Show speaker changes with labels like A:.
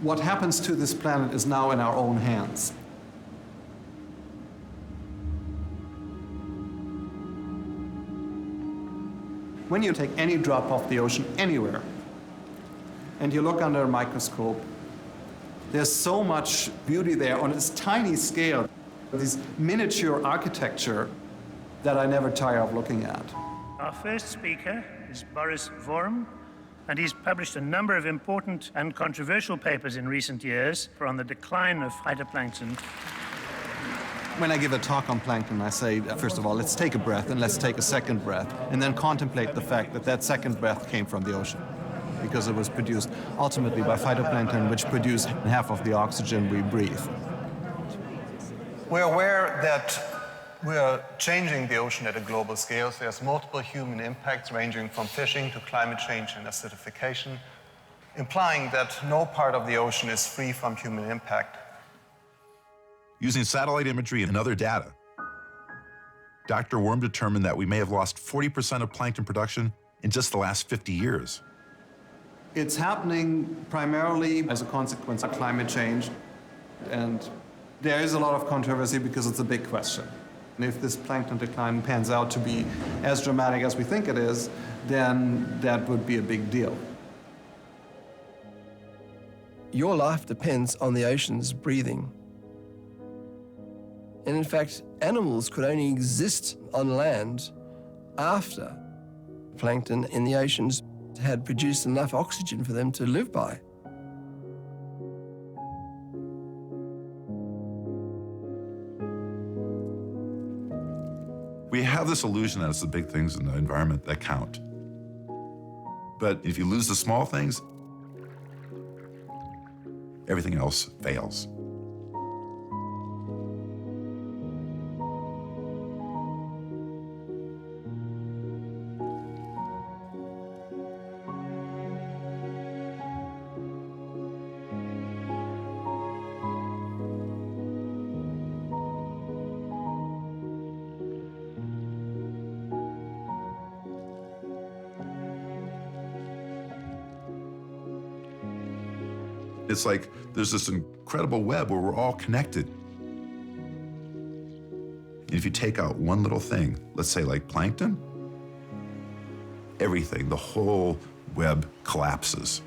A: What happens to this planet is now in our own hands. When you take any drop off the ocean anywhere, and you look under a microscope, there's so much beauty there on this tiny scale, this miniature architecture that I never tire of looking at.
B: Our first speaker is Boris Worm, and he's published a number of important and controversial papers in recent years on the decline of phytoplankton.
A: When I give a talk on plankton, I say, first of all, let's take a breath and let's take a second breath, and then contemplate the fact that that second breath came from the ocean, because it was produced ultimately by phytoplankton, which produce half of the oxygen we breathe.
C: We're aware that we're changing the ocean at a global scale. So there's multiple human impacts ranging from fishing to climate change and acidification, implying that no part of the ocean is free from human impact.
D: Using satellite imagery and other data, Dr. Worm determined that we may have lost 40% of plankton production in just the last 50 years.
A: It's happening primarily as a consequence of climate change, and there is a lot of controversy because it's a big question. And if this plankton decline pans out to be as dramatic as we think it is, then that would be a big deal.
E: Your life depends on the ocean's breathing. And in fact, animals could only exist on land after plankton in the oceans had produced enough oxygen for them to live by.
D: We have this illusion that it's the big things in the environment that count. But if you lose the small things, everything else fails. It's like there's this incredible web where we're all connected. And if you take out one little thing, let's say like plankton, everything, the whole web collapses.